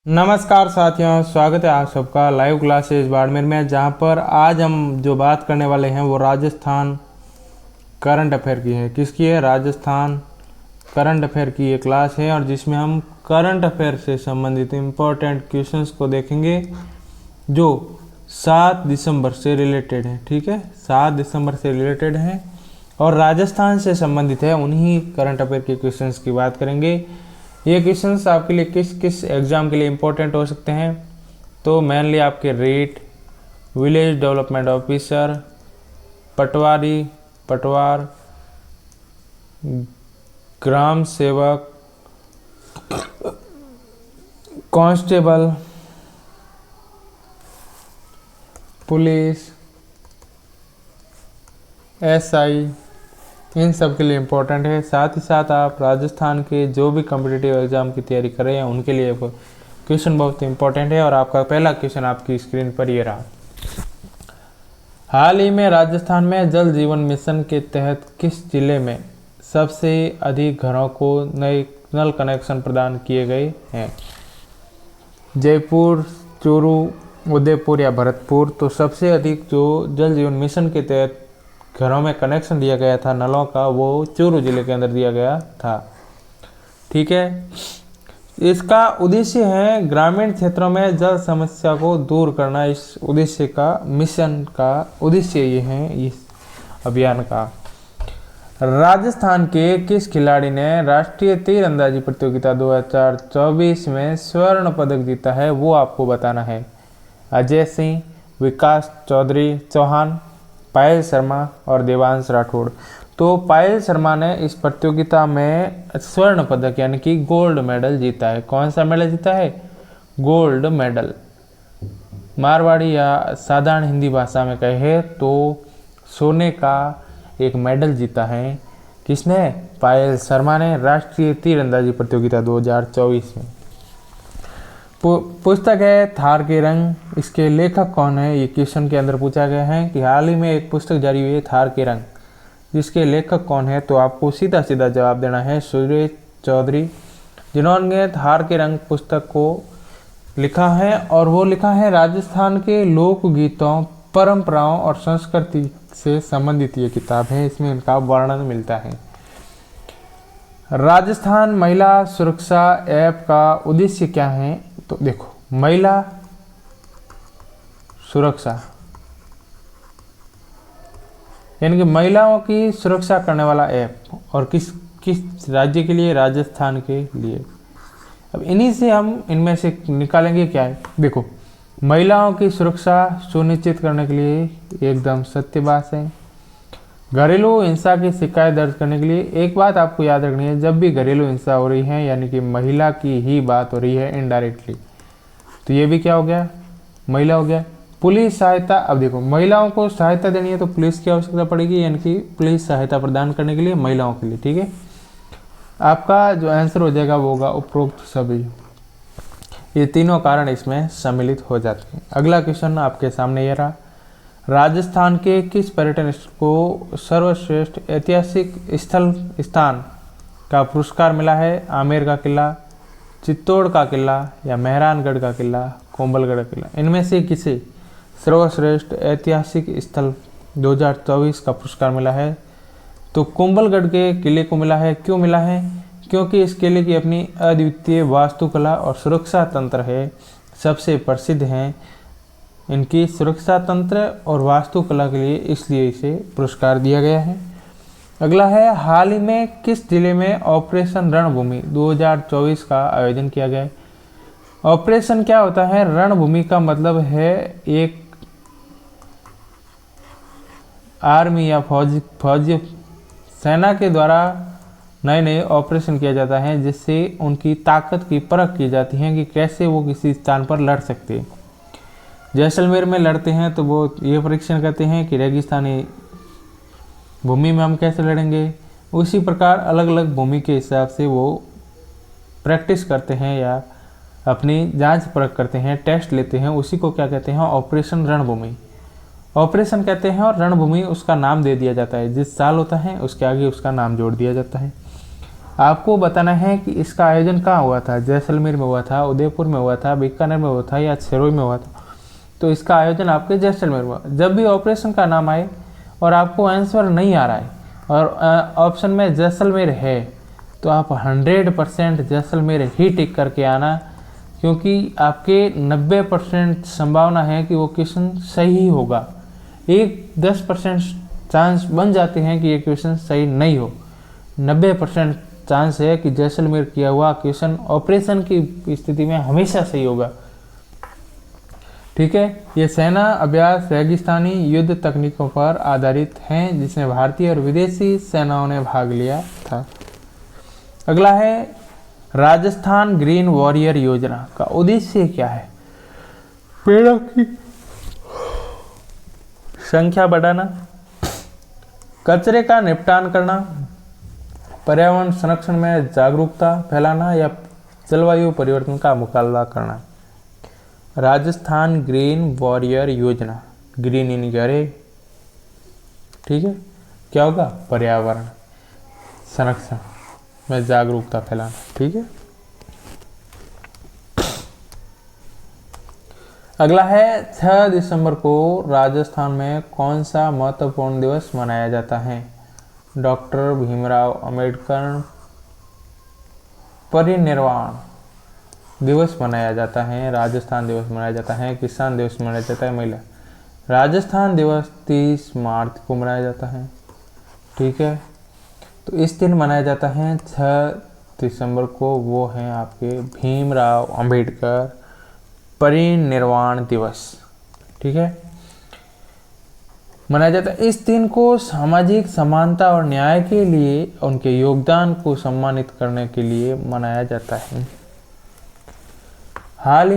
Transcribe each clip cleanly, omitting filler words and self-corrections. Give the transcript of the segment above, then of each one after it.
नमस्कार साथियों, स्वागत है आप सबका लाइव क्लासेस बाड़मेर में। जहां पर आज हम जो बात करने वाले हैं वो राजस्थान करंट अफेयर की है। किसकी है? राजस्थान करंट अफेयर की ये क्लास है और जिसमें हम करंट अफेयर से संबंधित इम्पोर्टेंट क्वेश्चंस को देखेंगे जो 7 दिसंबर से रिलेटेड है। ठीक है, 7 दिसंबर से रिलेटेड है और राजस्थान से संबंधित है। उन्हीं करंट अफेयर के क्वेश्चंस की बात करेंगे। ये क्वेश्चंस आपके लिए किस किस एग्ज़ाम के लिए इम्पोर्टेंट हो सकते हैं? तो मेनली आपके रेट, विलेज डेवलपमेंट ऑफिसर, पटवार, ग्राम सेवक, कांस्टेबल, पुलिस, एसआई, इन सब के लिए इम्पोर्टेंट है। साथ ही साथ आप राजस्थान के जो भी कॉम्पिटिटिव एग्जाम की तैयारी कर रहे हैं उनके लिए क्वेश्चन बहुत इम्पोर्टेंट है। और आपका पहला क्वेश्चन आपकी स्क्रीन पर ये रहा। हाल ही में राजस्थान में जल जीवन मिशन के तहत किस जिले में सबसे अधिक घरों को नए नल कनेक्शन प्रदान किए गए हैं? जयपुर, चूरू, उदयपुर या भरतपुर? तो सबसे अधिक जो जल जीवन मिशन के तहत घरों में कनेक्शन दिया गया था नलों का, वो चूरू जिले के अंदर दिया गया था। ठीक है, इसका उद्देश्य है ग्रामीण क्षेत्रों में जल समस्या को दूर करना। इस उद्देश्य का, मिशन का उद्देश्य ये है इस अभियान का। राजस्थान के किस खिलाड़ी ने राष्ट्रीय तीरंदाजी प्रतियोगिता 2024 में स्वर्ण पदक जीता है? वो आपको बताना है। अजय सिंह, विकास चौहान, पायल शर्मा और देवांश राठौड़। तो पायल शर्मा ने इस प्रतियोगिता में स्वर्ण पदक यानी कि गोल्ड मेडल जीता है। कौन सा मेडल जीता है? Gold medal. मारवाड़ी या साधारण हिंदी भाषा में कहे तो सोने का एक मेडल जीता है। किसने? पायल शर्मा ने राष्ट्रीय तीरंदाजी प्रतियोगिता 2024 में। पुस्तक है थार के रंग। इसके लेखक कौन है? ये क्वेश्चन के अंदर पूछा गया है कि हाल ही में एक पुस्तक जारी हुई है थार के रंग, जिसके लेखक कौन है? तो आपको सीधा सीधा जवाब देना है सुरेश चौधरी, जिन्होंने थार के रंग पुस्तक को लिखा है। और वो लिखा है राजस्थान के लोकगीतों, परंपराओं और संस्कृति से संबंधित ये किताब है। इसमें इनका वर्णन मिलता है। राजस्थान महिला सुरक्षा ऐप का उद्देश्य क्या है? तो देखो, महिला सुरक्षा यानी कि महिलाओं की सुरक्षा करने वाला ऐप। और किस किस राज्य के लिए? राजस्थान के लिए। अब इन्हीं से हम इनमें से निकालेंगे क्या है। देखो, महिलाओं की सुरक्षा सुनिश्चित करने के लिए एकदम सत्य बात है। घरेलू हिंसा की शिकायत दर्ज करने के लिए एक बात आपको याद रखनी है, जब भी घरेलू हिंसा हो रही है यानी कि महिला की ही बात हो रही है इनडायरेक्टली, तो ये भी क्या हो गया? महिला हो गया। पुलिस सहायता। अब देखो, महिलाओं को सहायता देनी है तो पुलिस की आवश्यकता पड़ेगी, यानी कि पुलिस सहायता प्रदान करने के लिए महिलाओं के लिए। ठीक है, आपका जो आंसर हो जाएगा वो होगा उपरोक्त सभी। ये तीनों कारण इसमें सम्मिलित हो जाते हैं। अगला क्वेश्चन आपके सामने ये रहा। राजस्थान के किस पर्यटन को सर्वश्रेष्ठ ऐतिहासिक स्थान का पुरस्कार मिला है? आमेर का किला, चित्तौड़ का किला या मेहरानगढ़ का किला, कोंबलगढ़ का किला? इनमें से किसे सर्वश्रेष्ठ ऐतिहासिक स्थल 2024 का पुरस्कार मिला है? तो कोंबलगढ़ के किले को मिला है। क्यों मिला है? क्योंकि इस किले की अपनी अद्वितीय वास्तुकला और सुरक्षा तंत्र है, सबसे प्रसिद्ध हैं इनकी सुरक्षा तंत्र और वास्तुकला के लिए, इसलिए इसे पुरस्कार दिया गया है। अगला है, हाल ही में किस जिले में ऑपरेशन रणभूमि 2024 का आयोजन किया गया है? ऑपरेशन क्या होता है? रणभूमि का मतलब है एक आर्मी या फौजी सेना के द्वारा नए नए ऑपरेशन किया जाता है, जिससे उनकी ताकत की परख की जाती है कि कैसे वो किसी स्थान पर लड़ सकते हैं। जैसलमेर में लड़ते हैं तो वो ये परीक्षण करते हैं कि रेगिस्तानी भूमि में हम कैसे लड़ेंगे। उसी प्रकार अलग अलग भूमि के हिसाब से वो प्रैक्टिस करते हैं या अपनी जांच परख करते हैं, टेस्ट लेते हैं। उसी को क्या कहते हैं? ऑपरेशन रणभूमि ऑपरेशन कहते हैं। और रणभूमि उसका नाम दे दिया जाता है, जिस साल होता है उसके आगे उसका नाम जोड़ दिया जाता है। आपको बताना है कि इसका आयोजन कहाँ हुआ था, जैसलमेर में हुआ था, उदयपुर में हुआ था, बीकानेर में हुआ था या सिरोही में हुआ था। तो इसका आयोजन आपके जैसलमेर में हुआ। जब भी ऑपरेशन का नाम आए और आपको आंसर नहीं आ रहा है और ऑप्शन में जैसलमेर है, तो आप 100% जैसलमेर ही टिक करके आना, क्योंकि आपके 90% संभावना है कि वो क्वेश्चन सही होगा। 10% चांस बन जाते हैं कि ये क्वेश्चन सही नहीं हो। 90% चांस है कि जैसलमेर किया हुआ क्वेश्चन ऑपरेशन की स्थिति में हमेशा सही होगा। ठीक है, ये सेना अभ्यास रेगिस्तानी युद्ध तकनीकों पर आधारित हैं, जिसमें भारतीय और विदेशी सेनाओं ने भाग लिया था। अगला है राजस्थान ग्रीन वॉरियर योजना का उद्देश्य क्या है? पेड़ों की संख्या बढ़ाना, कचरे का निपटान करना, पर्यावरण संरक्षण में जागरूकता फैलाना या जलवायु परिवर्तन का मुकाबला करना। राजस्थान ग्रीन वॉरियर योजना, ग्रीन इन गहरे, ठीक है, क्या होगा? पर्यावरण संरक्षण में जागरूकता फैलाना। ठीक है, अगला है 6 दिसंबर को राजस्थान में कौन सा महत्वपूर्ण दिवस मनाया जाता है? डॉक्टर भीमराव अंबेडकर परिनिर्वाण दिवस मनाया जाता है, राजस्थान दिवस मनाया जाता है, किसान दिवस मनाया जाता है, महिला राजस्थान दिवस 30 मार्च को मनाया जाता है। ठीक है, तो इस दिन मनाया जाता है 6 दिसंबर को, वो हैं आपके भीमराव अंबेडकर परिनिर्वाण दिवस। ठीक है, मनाया जाता है। इस दिन को सामाजिक समानता और न्याय के लिए उनके योगदान को सम्मानित करने के लिए मनाया जाता है। हाल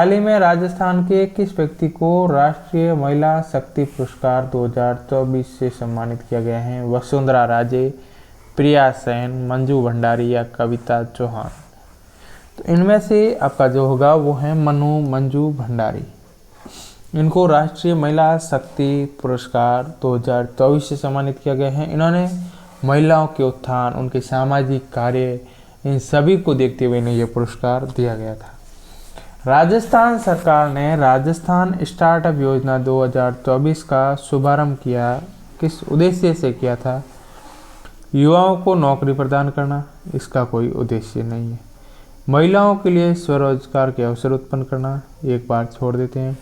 ही में राजस्थान के किस व्यक्ति को राष्ट्रीय महिला शक्ति पुरस्कार 2024 से सम्मानित किया गया है? वसुंधरा राजे, प्रिया सेन, मंजू भंडारी या कविता चौहान? तो इनमें से आपका जो होगा वो है मंजू भंडारी। इनको राष्ट्रीय महिला शक्ति पुरस्कार 2024 से सम्मानित किया गया है। इन्होंने महिलाओं के उत्थान, उनके सामाजिक कार्य, इन सभी को देखते हुए इन्हें यह पुरस्कार दिया गया था। राजस्थान सरकार ने राजस्थान स्टार्टअप योजना 2024 का शुभारंभ किया, किस उद्देश्य से किया था? युवाओं को नौकरी प्रदान करना, इसका कोई उद्देश्य नहीं है। महिलाओं के लिए स्वरोजगार के अवसर उत्पन्न करना, एक बार छोड़ देते हैं।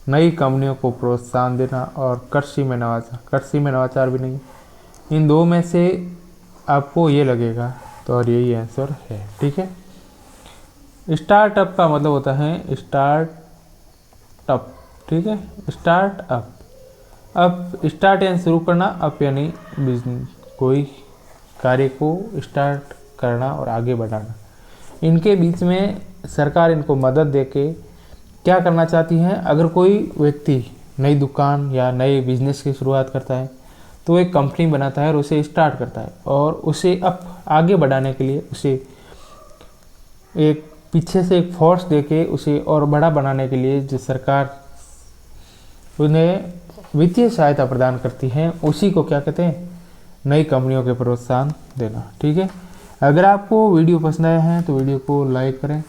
नई कंपनियों को प्रोत्साहन देना और कृषि में नवाचार भी नहीं। इन दो में से आपको ये लगेगा, तो और यही आंसर है। ठीक है, स्टार्टअप का मतलब होता है स्टार्टअप। ठीक है, स्टार्टअप, अब स्टार्ट यानी शुरू करना, अप यानी बिजनेस, कोई कार्य को स्टार्ट करना और आगे बढ़ाना। इनके बीच में सरकार इनको मदद देके क्या करना चाहती है? अगर कोई व्यक्ति नई दुकान या नए बिजनेस की शुरुआत करता है तो एक कंपनी बनाता है और उसे स्टार्ट करता है, और उसे अब आगे बढ़ाने के लिए उसे एक पीछे से एक फोर्स देके उसे और बड़ा बनाने के लिए जो सरकार उन्हें वित्तीय सहायता प्रदान करती है, उसी को क्या कहते हैं? नई कंपनियों के प्रोत्साहन देना। ठीक है, अगर आपको वीडियो पसंद आया है तो वीडियो को लाइक करें,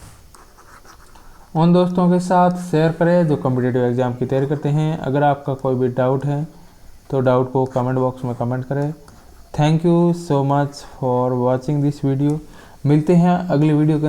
उन दोस्तों के साथ शेयर करें जो कॉम्पिटिटिव एग्ज़ाम की तैयारी करते हैं। अगर आपका कोई भी डाउट है तो डाउट को कमेंट बॉक्स में कमेंट करें। Thank you so much for watching this video. मिलते हैं अगली वीडियो के